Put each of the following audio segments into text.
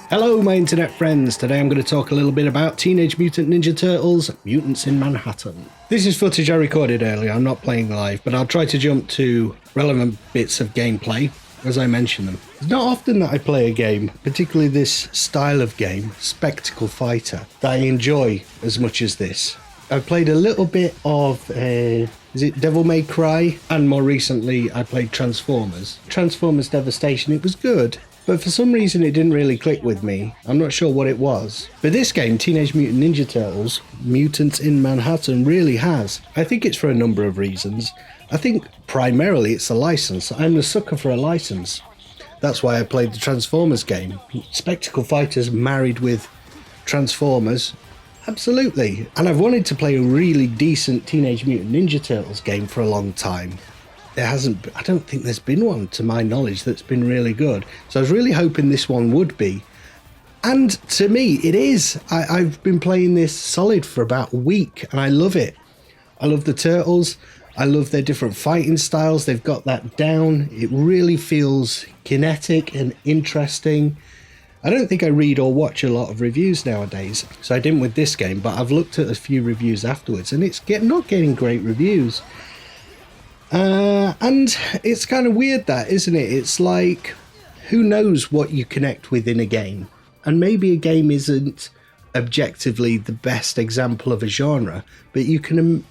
Hello my internet friends, today I'm going to talk a little bit about Teenage Mutant Ninja Turtles, Mutants in Manhattan. This is footage I recorded earlier, I'm not playing live, but I'll try to jump to relevant bits of gameplay as I mention them. It's not often that I play a game, particularly this style of game, Spectacle Fighter, that I enjoy as much as this. I've played a little bit of, is it Devil May Cry? And more recently I played Transformers. Transformers Devastation, it was good. But for some reason it didn't really click with me. I'm not sure what it was. But this game, Teenage Mutant Ninja Turtles, Mutants in Manhattan, really has. I think it's for a number of reasons. I think primarily it's a license. I'm a sucker for a license. That's why I played the Transformers game. Spectacle Fighters married with Transformers. Absolutely. And I've wanted to play a really decent Teenage Mutant Ninja Turtles game for a long time. I don't think there's been one to my knowledge that's been really good. So I was really hoping this one would be. And to me, it is. I've been playing this solid for about a week and I love it. I love the Turtles. I love their different fighting styles. They've got that down. It really feels kinetic and interesting. I don't think I read or watch a lot of reviews nowadays. So I didn't with this game, but I've looked at a few reviews afterwards and it's not getting great reviews. And it's kind of weird that, isn't it? It's like, who knows what you connect with in a game? And maybe a game isn't objectively the best example of a genre, but you can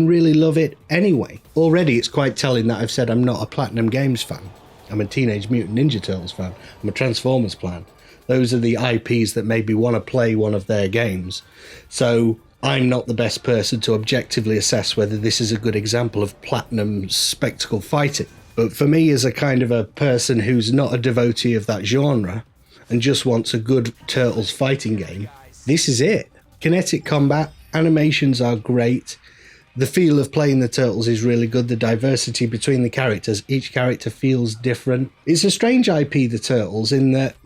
really love it anyway. Already it's quite telling that I've said I'm not a Platinum Games fan. I'm a Teenage Mutant Ninja Turtles fan. I'm a Transformers fan. Those are the IPs that made me want to play one of their games. So I'm not the best person to objectively assess whether this is a good example of Platinum spectacle fighting. But for me, as a kind of a person who's not a devotee of that genre and just wants a good Turtles fighting game, this is it. Kinetic combat, animations are great. The feel of playing the Turtles is really good. The diversity between the characters, each character feels different. It's a strange IP, the Turtles, in that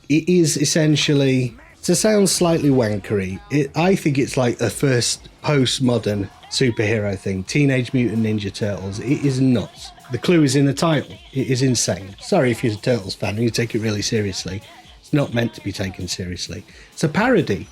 it is essentially, to sound slightly wankery, I think it's like the first postmodern superhero thing. Teenage Mutant Ninja Turtles. It is nuts. The clue is in the title. It is insane. Sorry if you're a Turtles fan and you take it really seriously. It's not meant to be taken seriously. It's a parody,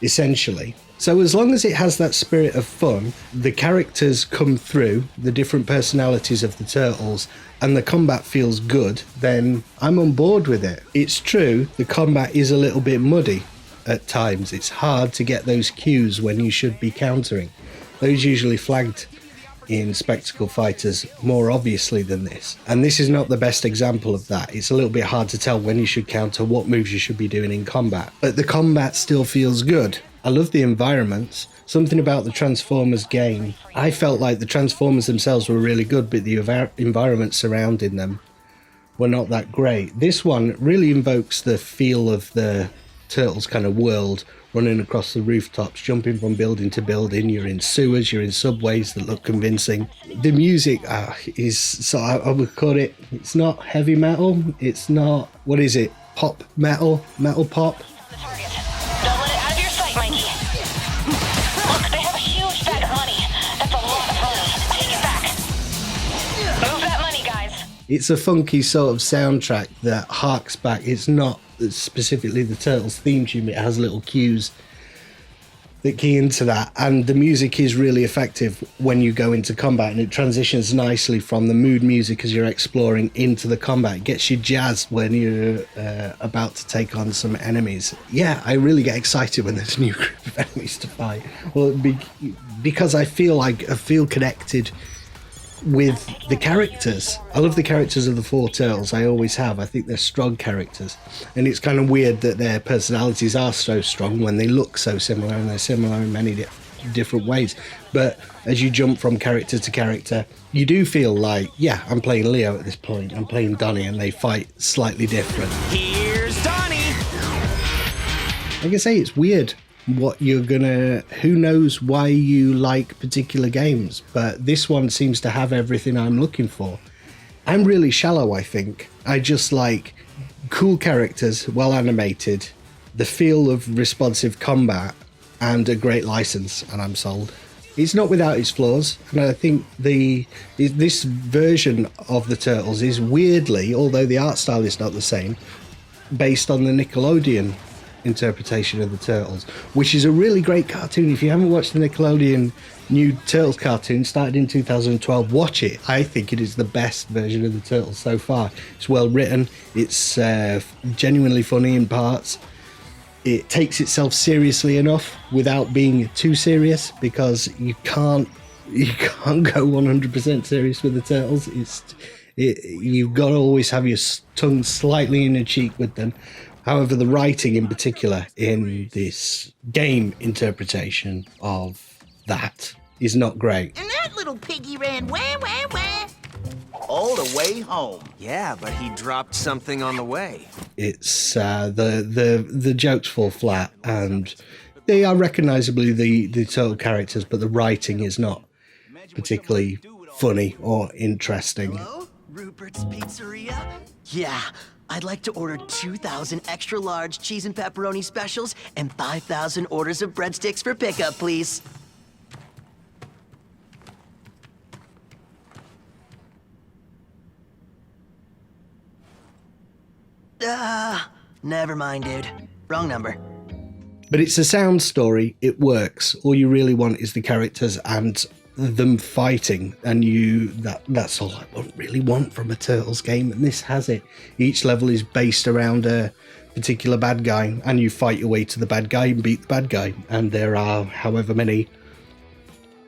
essentially. So as long as it has that spirit of fun, the characters come through, the different personalities of the Turtles, and the combat feels good, then I'm on board with it. It's true, the combat is a little bit muddy at times. It's hard to get those cues when you should be countering. Those usually flagged in Spectacle Fighters more obviously than this. And this is not the best example of that. It's a little bit hard to tell when you should counter, what moves you should be doing in combat. But the combat still feels good. I love the environments. Something about the Transformers game, I felt like the Transformers themselves were really good, but the environments surrounding them were not that great. This one really invokes the feel of the Turtles kind of world, running across the rooftops, jumping from building to building. You're in sewers, you're in subways that look convincing. The music is, so I would call it, it's not heavy metal, it's not, what is it, pop metal, metal pop? It's a funky sort of soundtrack that harks back. It's not specifically the Turtles theme tune, it has little cues that key into that, and the music is really effective when you go into combat, and it transitions nicely from the mood music as you're exploring into the combat. It gets you jazzed when you're about to take on some enemies. Yeah, I really get excited when there's a new group of enemies to fight. Well, because I feel connected with the characters. I love the characters of the four Turtles. I always have. I think they're strong characters, and it's kind of weird that their personalities are so strong when they look so similar, and they're similar in many different ways. But as you jump from character to character, you do feel like, yeah, I'm playing Leo at this point, I'm playing Donnie, and they fight slightly different. Here's Donnie! Like I say, it's weird what you're gonna, who knows why you like particular games, but this one seems to have everything I'm looking for. I'm really shallow, I think. I just like cool characters, well animated, the feel of responsive combat, and a great license, and I'm sold. It's not without its flaws, and I think this version of the Turtles is weirdly, although the art style is not the same, based on the Nickelodeon interpretation of the Turtles, which is a really great cartoon. If you haven't watched the Nickelodeon new Turtles cartoon, started in 2012, watch it. I think it is the best version of the Turtles so far. It's well written, it's genuinely funny in parts. It takes itself seriously enough without being too serious, because you can't go 100% serious with the Turtles. You've got to always have your tongue slightly in your cheek with them. However, the writing in particular in this game interpretation of that is not great. And that little piggy ran where? All the way home. Yeah, but he dropped something on the way. It's the jokes fall flat, and they are recognisably the Turtle characters, but the writing is not particularly funny or interesting. Hello? Rupert's Pizzeria? Yeah, I'd like to order 2,000 extra large cheese and pepperoni specials and 5,000 orders of breadsticks for pickup, please. Never mind, dude. Wrong number. But it's a sound story, it works. All you really want is the characters and them fighting, and that's all I really want from a Turtles game, and this has it. Each level is based around a particular bad guy, and you fight your way to the bad guy and beat the bad guy, and there are however many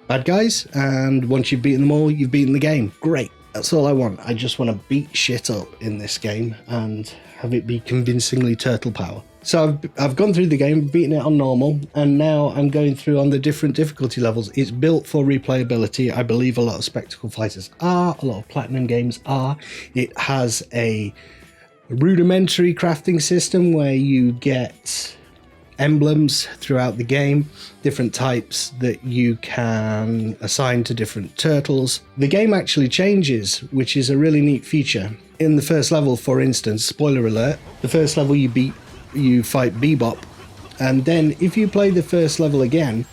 bad guys, and once you've beaten them all, you've beaten the game. Great. That's all I want. I just want to beat shit up in this game and have it be convincingly turtle power. So I've gone through the game, beaten it on normal, and now I'm going through on the different difficulty levels. It's built for replayability. I believe a lot of Spectacle Fighters are, a lot of Platinum games are. It has a rudimentary crafting system where you get emblems throughout the game, different types that you can assign to different turtles. The game actually changes, which is a really neat feature. In the first level, for instance, spoiler alert, the first level you fight Bebop, and then if you play the first level again,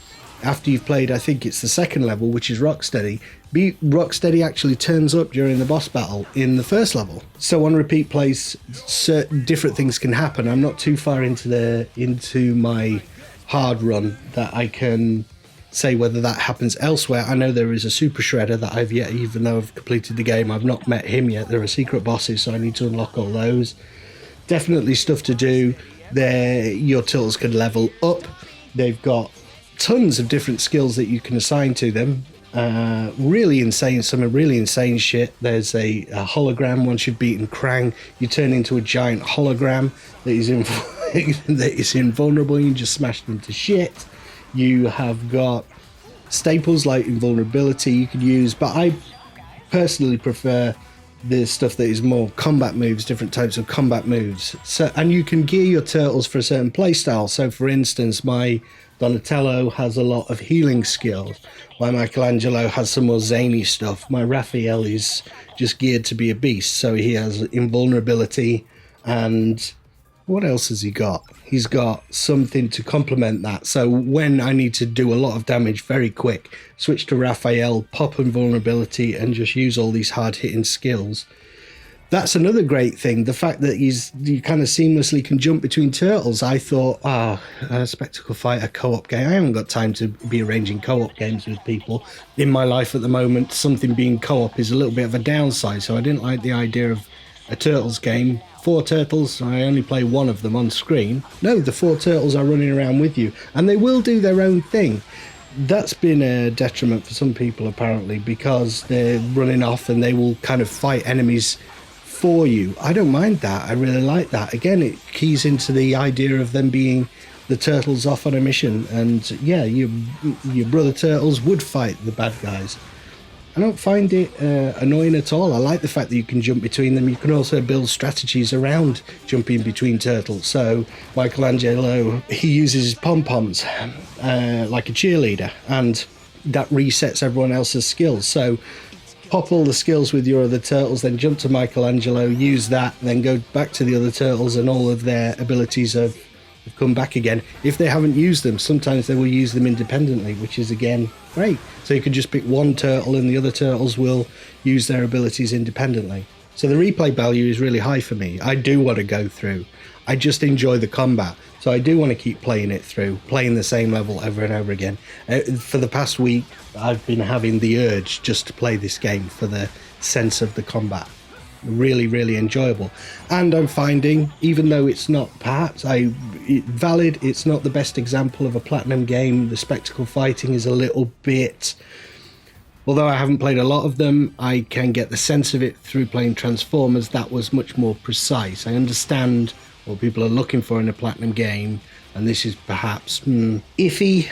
after you've played, I think it's the second level, which is Rocksteady, Rocksteady actually turns up during the boss battle in the first level. So on repeat plays, certain different things can happen. I'm not too far into my hard run that I can say whether that happens elsewhere. I know there is a Super Shredder that I've yet, even though I've completed the game, I've not met him yet. There are secret bosses, so I need to unlock all those. Definitely stuff to do. Your turtles can level up. They've got tons of different skills that you can assign to them. Really insane, some really insane shit. There's a hologram. Once you've beaten Krang, you turn into a giant hologram that is invulnerable. You can just smash them to shit. You have got staples like invulnerability you could use, but I personally prefer the stuff that is more combat moves, different types of combat moves. So, and you can gear your turtles for a certain playstyle. So for instance, my Donatello has a lot of healing skills. My Michelangelo has some more zany stuff. My Raphael is just geared to be a beast. So he has invulnerability, and what else has he got? He's got something to complement that. So when I need to do a lot of damage very quick, switch to Raphael, pop invulnerability, and just use all these hard-hitting skills. That's another great thing. The fact that you kind of seamlessly can jump between turtles. I thought, a Spectacle Fighter co-op game. I haven't got time to be arranging co-op games with people. In my life at the moment, something being co-op is a little bit of a downside. So I didn't like the idea of a Turtles game. 4 turtles, I only play one of them on screen. No, the 4 turtles are running around with you, and they will do their own thing. That's been a detriment for some people apparently, because they're running off and they will kind of fight enemies for you. I don't mind that. I really like that. Again, it keys into the idea of them being the turtles off on a mission, and yeah, your brother turtles would fight the bad guys. I don't find it annoying at all. I like the fact that you can jump between them. You can also build strategies around jumping between turtles. So Michelangelo, he uses his pom-poms like a cheerleader, and that resets everyone else's skills. So pop all the skills with your other turtles, then jump to Michelangelo, use that, then go back to the other turtles, and all of their abilities have come back again. If they haven't used them, sometimes they will use them independently, which is again great. So you can just pick one turtle and the other turtles will use their abilities independently. So the replay value is really high for me. I do want to go through. I just enjoy the combat. So I do want to keep playing it through, playing the same level over and over again. For the past week, I've been having the urge just to play this game for the sense of the combat. Really, really enjoyable. And I'm finding, even though it's not perhaps valid, it's not the best example of a Platinum game. The spectacle fighting is a little bit... Although I haven't played a lot of them, I can get the sense of it through playing Transformers. That was much more precise. I understand what people are looking for in a Platinum game, and this is perhaps iffy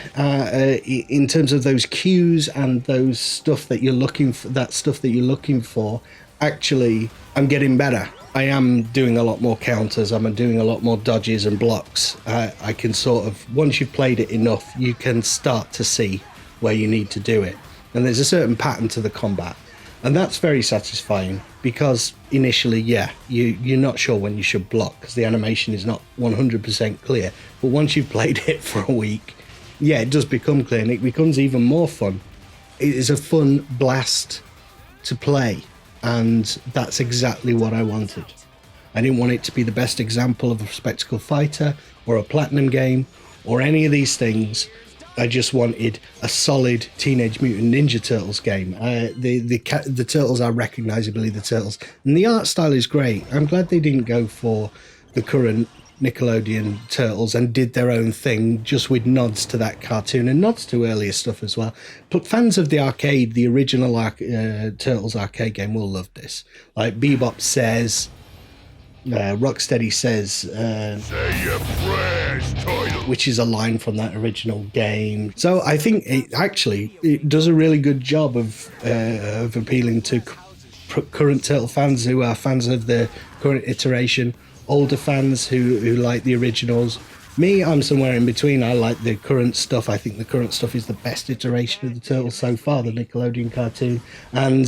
in terms of those cues and those stuff that you're looking for. That stuff that you're looking for. Actually, I'm getting better. I am doing a lot more counters. I'm doing a lot more dodges and blocks. I can sort of, once you've played it enough, you can start to see where you need to do it. And there's a certain pattern to the combat. And that's very satisfying because initially, you're not sure when you should block because the animation is not 100% clear. But once you've played it for a week, it does become clear and it becomes even more fun. It is a fun blast to play. And that's exactly what I wanted. I didn't want it to be the best example of a spectacle fighter or a Platinum game or any of these things. I just wanted a solid Teenage Mutant Ninja Turtles game. The Turtles are recognisably the Turtles. And the art style is great. I'm glad they didn't go for the current Nickelodeon Turtles and did their own thing, just with nods to that cartoon and nods to earlier stuff as well. But fans of the arcade, the original Turtles arcade game will love this. Like Bebop says... Rocksteady says, say your prayers, Turtle, which is a line from that original game. So I think it does a really good job of appealing to current Turtle fans who are fans of the current iteration, older fans who like the originals. Me, I'm somewhere in between. I like the current stuff. I think the current stuff is the best iteration of the Turtles so far, the Nickelodeon cartoon. And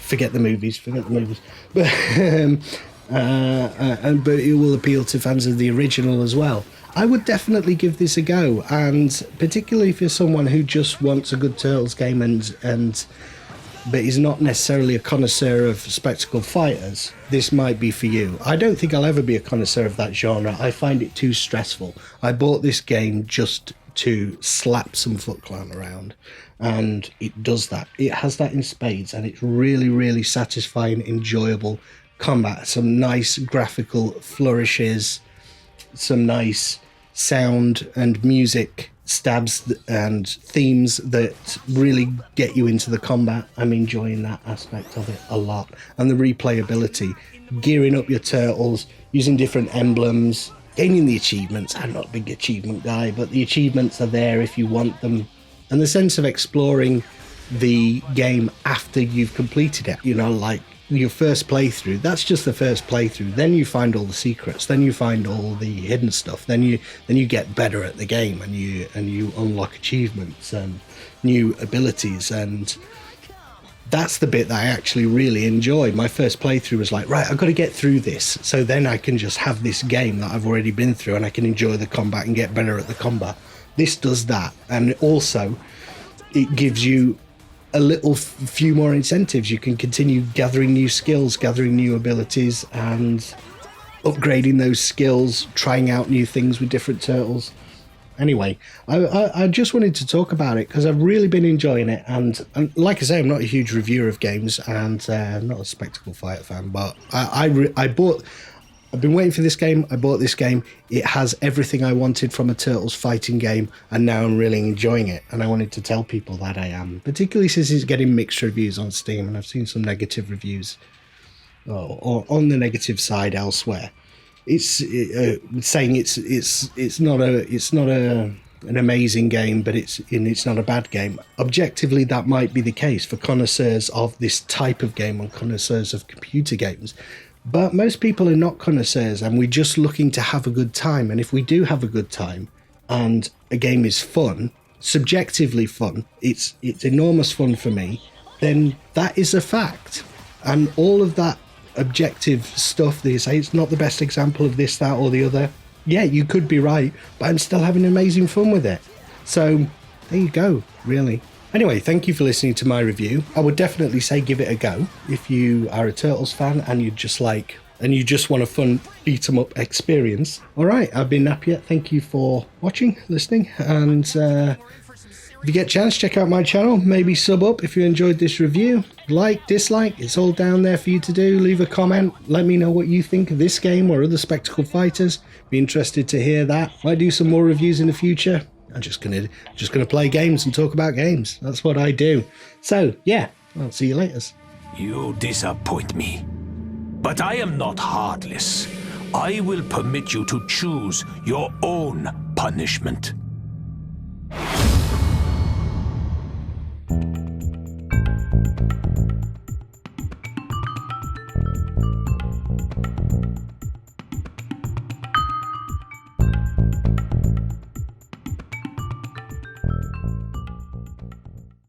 forget the movies, but but it will appeal to fans of the original as well. I would definitely give this a go, and particularly if you're someone who just wants a good Turtles game but is not necessarily a connoisseur of spectacle fighters, this might be for you. I don't think I'll ever be a connoisseur of that genre. I find it too stressful. I bought this game just to slap some Foot Clan around, and it does that. It has that in spades, and it's really, really satisfying, enjoyable combat. Some nice graphical flourishes, some nice sound and music stabs and themes that really get you into the combat. I'm enjoying that aspect of it a lot. And the replayability, gearing up your turtles, using different emblems, gaining the achievements. I'm not a big achievement guy, but the achievements are there if you want them. And the sense of exploring the game after you've completed it, like your first playthrough, that's just the first playthrough. Then you find all the secrets, then you find all the hidden stuff, then you get better at the game, and you unlock achievements and new abilities, and that's the bit that I actually really enjoy. My first playthrough was like, right, I've got to get through this, so then I can just have this game that I've already been through, and I can enjoy the combat and get better at the combat. This does that, and also it gives you a few more incentives. You can continue gathering new skills, gathering new abilities, and upgrading those skills, trying out new things with different turtles. Anyway, I just wanted to talk about it because I've really been enjoying it, and like I say, I'm not a huge reviewer of games, and I'm not a spectacle fighter fan, but I've been waiting for this game. I bought this game. It has everything I wanted from a Turtles fighting game, and now I'm really enjoying it. And I wanted to tell people that I am, particularly since it's getting mixed reviews on Steam, and I've seen some negative reviews, or on the negative side elsewhere. It's saying it's not an amazing game, but it's not a bad game. Objectively, that might be the case for connoisseurs of this type of game and connoisseurs of computer games. But most people are not connoisseurs, and we're just looking to have a good time. And if we do have a good time and a game is fun, subjectively fun, it's enormous fun for me, then that is a fact. And all of that objective stuff that you say, it's not the best example of this, that, or the other. Yeah, you could be right, but I'm still having amazing fun with it. So there you go, really. Anyway, thank you for listening to my review. I would definitely say give it a go if you are a Turtles fan and you just want a fun beat 'em up experience. All right, I've been Napyet. Thank you for watching, listening, and if you get a chance, check out my channel. Maybe sub up if you enjoyed this review. Like, dislike, it's all down there for you to do. Leave a comment. Let me know what you think of this game or other Spectacle Fighters. Be interested to hear that. Might do some more reviews in the future. I'm just gonna play games and talk about games. That's what I do. So yeah, I'll see you later. You disappoint me. But I am not heartless. I will permit you to choose your own punishment.